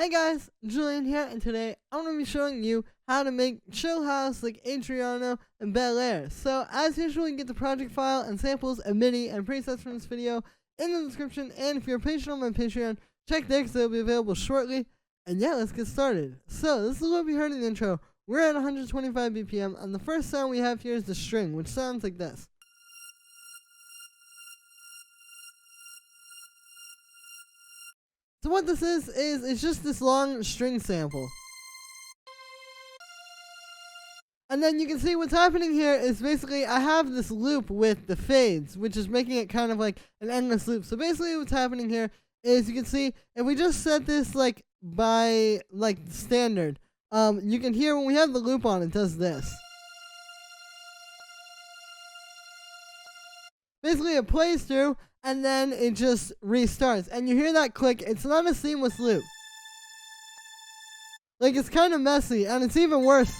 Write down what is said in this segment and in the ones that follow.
Hey guys, Julian here, and today I'm going to be showing you how to make chill house like Adryiano and Bellaire. So as usual, you get the project file and samples and MIDI and presets from this video in the description, and if you're a patron on my Patreon, check there because they'll be available shortly. And yeah, let's get started. So this is what we heard in the intro. We're at 125 BPM, and the first sound we have here is the string, which sounds like this. So what this is it's just this long string sample. And then you can see what's happening here is basically I have this loop with the fades, which is making it kind of like an endless loop. So basically what's happening here is you can see if we just set this like by like standard, you can hear when we have the loop on, it does this. Basically it plays through and then it just restarts. And you hear that click. It's not a seamless loop. Like, it's kind of messy, and it's even worse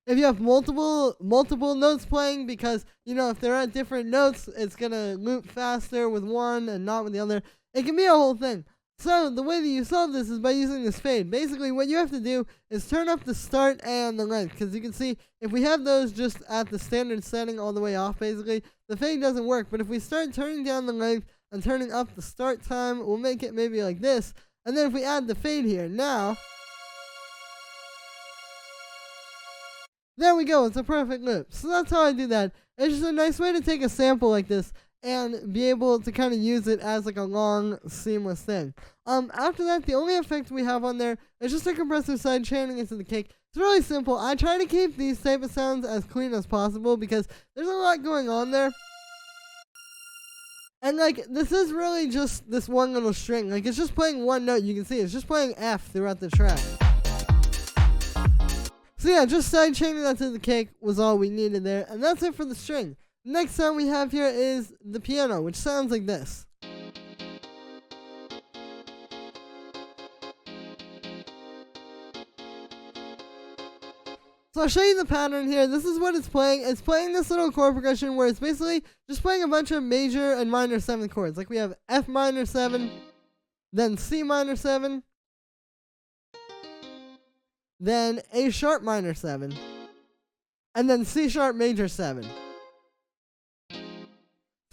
if you have multiple notes playing, because, you know, if they're at different notes, it's going to loop faster with one and not with the other. It can be a whole thing. So the way that you solve this is by using this fade. Basically, what you have to do is turn up the start and the length, because you can see if we have those just at the standard setting all the way off, basically, the fade doesn't work. But if we start turning down the length and turning up the start time, we'll make it maybe like this. And then if we add the fade here, now, there we go, it's a perfect loop. So that's how I do that. It's just a nice way to take a sample like this and be able to kind of use it as like a long, seamless thing. After that, the only effect we have on there is just a compressor side chaining into the cake. It's really simple. I try to keep these type of sounds as clean as possible because there's a lot going on there. And like, this is really just this one little string. Like, it's just playing one note. You can see it's just playing F throughout the track. So yeah, just side chaining that to the cake was all we needed there. And that's it for the string. Next sound we have here is the piano, which sounds like this. So I'll show you the pattern here. This is what it's playing. It's playing this little chord progression where it's basically just playing a bunch of major and minor 7 chords. Like we have F minor 7, then C minor 7, then A sharp minor 7, and then C sharp major 7.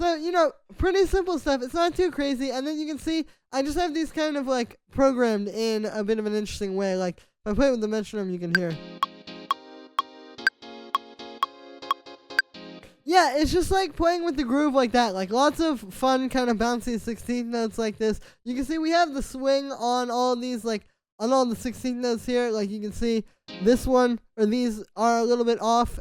So, you know, pretty simple stuff. It's not too crazy. And then you can see I just have these kind of like programmed in a bit of an interesting way. Like if I play with the metronome, you can hear. Yeah, it's just like playing with the groove like that. Like lots of fun kind of bouncy 16th notes like this. You can see we have the swing on all of these, like on all the 16th notes here. Like you can see this one, or these are a little bit off.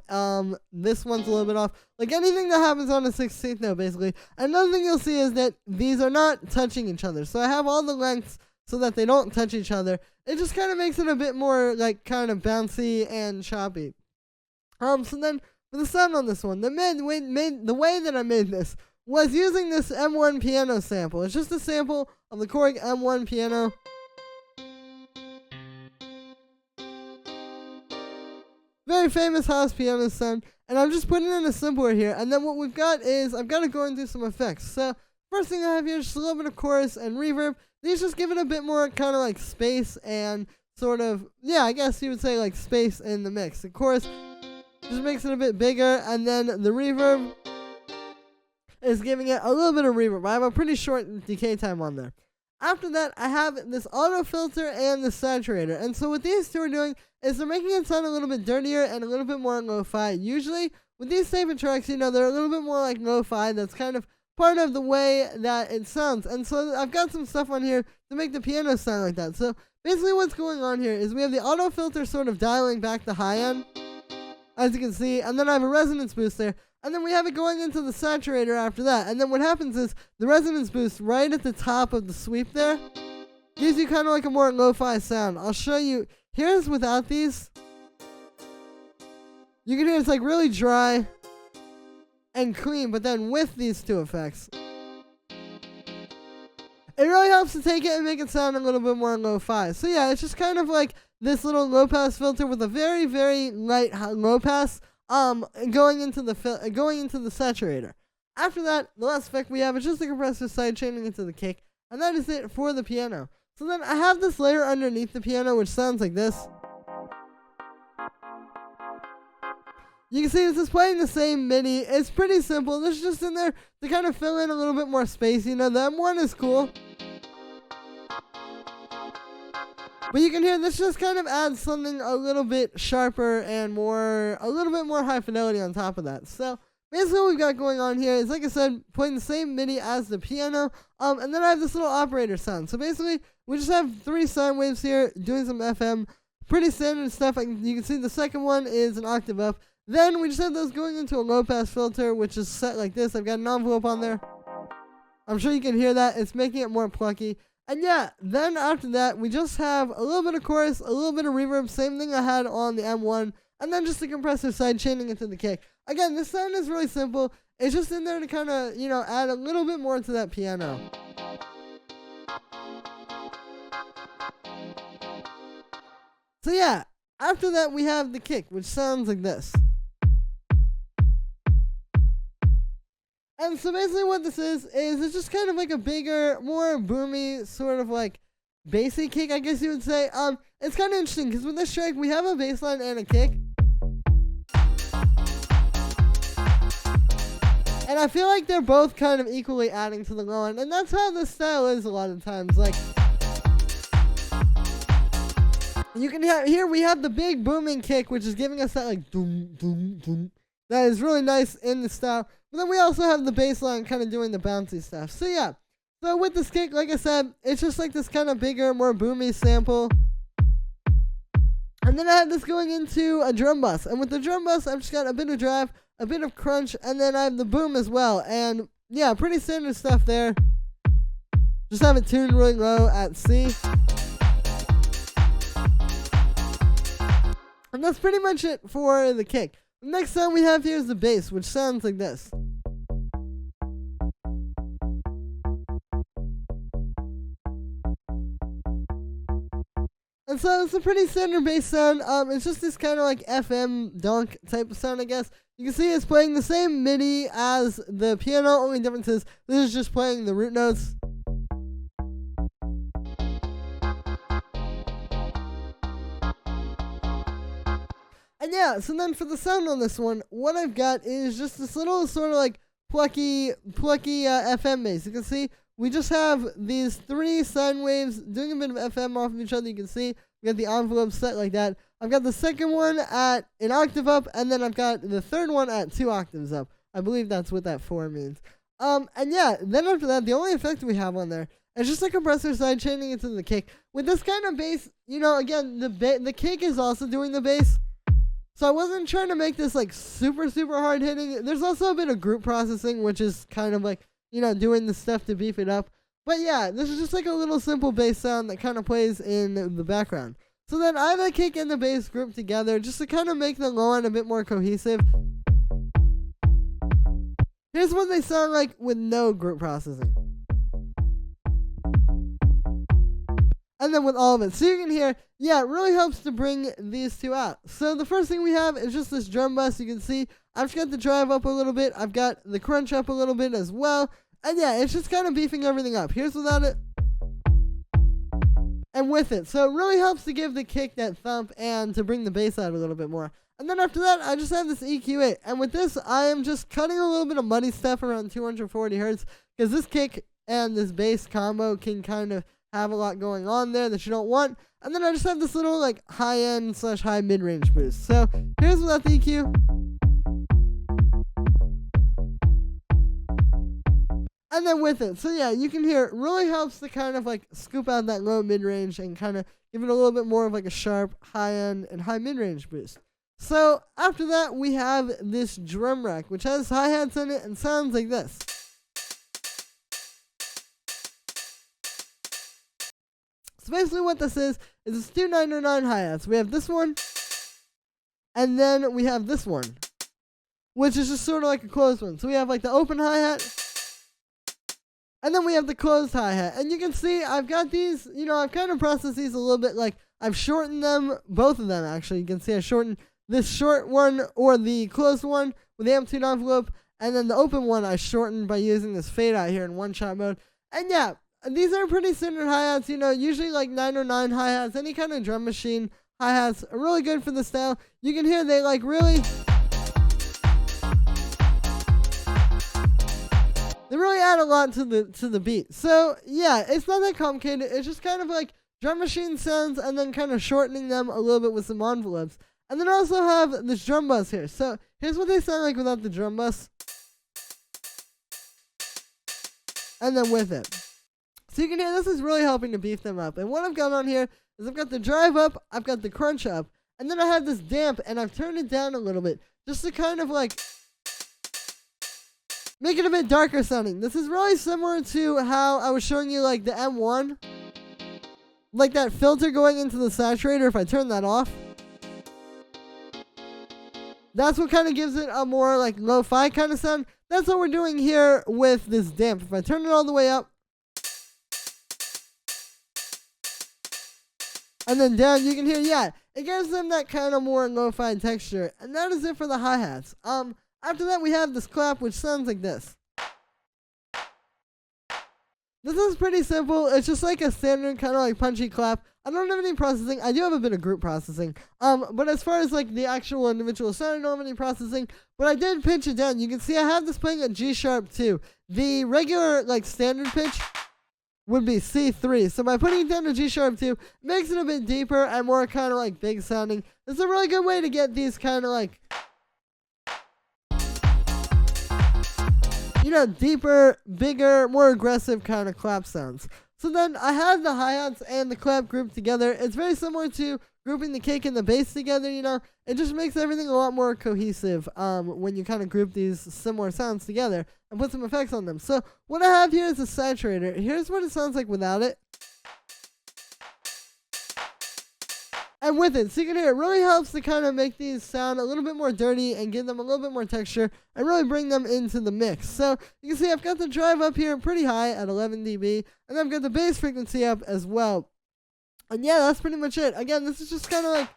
This one's a little bit off. Like anything that happens on a 16th note, basically. Another thing you'll see is that these are not touching each other. So I have all the lengths so that they don't touch each other. It just kind of makes it a bit more like kind of bouncy and choppy. So then for the sound on this one, the way that I made this was using this M1 piano sample. It's just a sample of the Korg M1 piano. Very famous house piano sound, and I'm just putting in a simpler here. And then what we've got is I've got to go and do some effects. So first thing I have here is just a little bit of chorus and reverb. These just give it a bit more kind of like space and sort of, yeah, I guess you would say like space in the mix. The chorus just makes it a bit bigger, and then the reverb is giving it a little bit of reverb. I have a pretty short decay time on there. After that, I have this auto filter and the saturator. And so what these two are doing is they're making it sound a little bit dirtier and a little bit more lo-fi. Usually, with these type of tracks, you know, they're a little bit more like lo-fi. That's kind of part of the way that it sounds. And so I've got some stuff on here to make the piano sound like that. So basically what's going on here is we have the auto filter sort of dialing back the high end, as you can see, and then I have a resonance boost there. And then we have it going into the saturator after that. And then what happens is the resonance boost right at the top of the sweep there gives you kind of like a more lo-fi sound. I'll show you. Here's without these. You can hear it's like really dry and clean, but then with these two effects, it really helps to take it and make it sound a little bit more lo-fi. So yeah, it's just kind of like this little low-pass filter with a very, very light low-pass going into the saturator. After that, the last effect we have is just the compressor side chaining into the cake, and that is it for the piano. So then I have this layer underneath the piano, which sounds like this. You can see this is playing the same MIDI. It's pretty simple. This is just in there to kind of fill in a little bit more space. You know, the M1 is cool. But you can hear this just kind of adds something a little bit sharper and a little bit more high fidelity on top of that. So basically what we've got going on here is, like I said, playing the same MIDI as the piano. And then I have this little operator sound. So basically we just have 3 sine waves here doing some FM. Pretty standard stuff. You can see the second one is an octave up. Then we just have those going into a low pass filter, which is set like this. I've got an envelope on there. I'm sure you can hear that. It's making it more plucky. And yeah, then after that, we just have a little bit of chorus, a little bit of reverb, same thing I had on the M1, and then just the compressor side chaining into the kick. Again, this sound is really simple. It's just in there to kind of, you know, add a little bit more to that piano. So yeah, after that we have the kick, which sounds like this. And so basically what this is it's just kind of like a bigger, more boomy, sort of like bassy kick, I guess you would say. It's kind of interesting because with this track we have a bass line and a kick. And I feel like they're both kind of equally adding to the low end, and that's how this style is a lot of times. Like, you can here we have the big booming kick, which is giving us that like doom doom doom. That is really nice in the style. But then we also have the bass line kind of doing the bouncy stuff. So yeah. So with this kick, like I said, it's just like this kind of bigger, more boomy sample. And then I have this going into a drum bus. And with the drum bus, I've just got a bit of drive, a bit of crunch, and then I have the boom as well. And yeah, pretty standard stuff there. Just have it tuned really low at C. And that's pretty much it for the kick. The next sound we have here is the bass, which sounds like this. And so it's a pretty standard bass sound. It's just this kind of like FM dunk type of sound, I guess. You can see it's playing the same MIDI as the piano. Only difference is this is just playing the root notes. And yeah, so then for the sound on this one, what I've got is just this little sort of like plucky FM bass. You can see we just have these 3 sine waves doing a bit of FM off of each other. You can see we got the envelope set like that. I've got the second one at an octave up, and then I've got the third one at 2 octaves up. I believe that's what that 4 means. And yeah, then after that, the only effect we have on there is just a compressor side chaining into the kick. With this kind of bass, you know, again, the kick is also doing the bass. So I wasn't trying to make this like super hard hitting. There's also a bit of group processing, which is kind of like, you know, doing the stuff to beef it up. But yeah, this is just like a little simple bass sound that kind of plays in the background. So then I have the kick and the bass grouped together just to kind of make the low end a bit more cohesive. Here's what they sound like with no group processing. And then with all of it. So you can hear, yeah, it really helps to bring these two out. So the first thing we have is just this drum bus. You can see I've just got the drive up a little bit. I've got the crunch up a little bit as well. And yeah, it's just kind of beefing everything up. Here's without it. And with it. So it really helps to give the kick that thump and to bring the bass out a little bit more. And then after that, I just have this EQ8. And with this, I am just cutting a little bit of muddy stuff around 240 hertz. Because this kick and this bass combo can kind of have a lot going on there that you don't want. And then I just have this little like high-end / high mid-range boost. So here's without the EQ. And then with it. So yeah, you can hear it really helps to kind of like scoop out that low mid-range and kind of give it a little bit more of like a sharp high-end and high mid-range boost. So after that, we have this drum rack, which has hi-hats in it and sounds like this. So basically what this is it's 2 909 hi-hats. We have this one, and then we have this one, which is just sort of like a closed one. So we have like the open hi-hat, and then we have the closed hi-hat. And you can see I've got these, you know, I've kind of processed these a little bit, like I've shortened them, both of them actually. You can see I shortened this short one, or the closed one, with the amplitude envelope, and then the open one I shortened by using this fade out here in one-shot mode. And yeah, these are pretty standard hi-hats, you know, usually like 909 hi-hats, any kind of drum machine hi-hats are really good for the style. You can hear they like really... They really add a lot to the beat. So yeah, it's not that complicated. It's just kind of like drum machine sounds and then kind of shortening them a little bit with some envelopes. And then I also have this drum bus here. So here's what they sound like without the drum bus. And then with it. So you can hear this is really helping to beef them up. And what I've got on here is I've got the drive up, I've got the crunch up, and then I have this damp and I've turned it down a little bit just to kind of like make it a bit darker sounding. This is really similar to how I was showing you like the M1. Like that filter going into the saturator, if I turn that off. That's what kind of gives it a more like lo-fi kind of sound. That's what we're doing here with this damp. If I turn it all the way up. And then down, you can hear, yeah, it gives them that kind of more lo-fi texture. And that is it for the hi-hats. After that, we have this clap, which sounds like this. This is pretty simple. It's just like a standard kind of like punchy clap. I don't have any processing. I do have a bit of group processing. But as far as like the actual individual sound, I don't have any processing. But I did pitch it down. You can see I have this playing at G sharp too. The regular like standard pitch would be C3. So by putting it down to G sharp 2, makes it a bit deeper and more kind of like big sounding. It's a really good way to get these kind of like, you know, deeper, bigger, more aggressive kind of clap sounds. So then I have the hi-hats and the clap grouped together. It's very similar to grouping the kick and the bass together, you know. It just makes everything a lot more cohesive when you kind of group these similar sounds together and put some effects on them. So what I have here is a saturator. Here's what it sounds like without it. And with it, so you can hear it really helps to kind of make these sound a little bit more dirty and give them a little bit more texture and really bring them into the mix. So you can see I've got the drive up here pretty high at 11 dB, and I've got the bass frequency up as well. And yeah, that's pretty much it. Again, this is just kind of like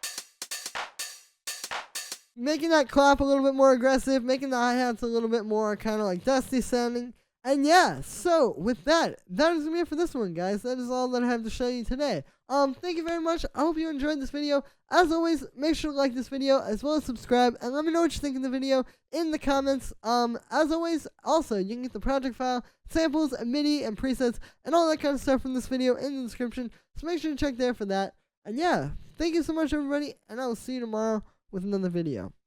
making that clap a little bit more aggressive, making the hi-hats a little bit more kind of like dusty sounding. And yeah, so with that is going to be it for this one, guys. That is all that I have to show you today. Thank you very much. I hope you enjoyed this video. As always, make sure to like this video as well as subscribe and let me know what you think of the video in the comments. As always, also, you can get the project file, samples, and MIDI, and presets, and all that kind of stuff from this video in the description. So make sure to check there for that. And yeah, thank you so much, everybody, and I will see you tomorrow with another video.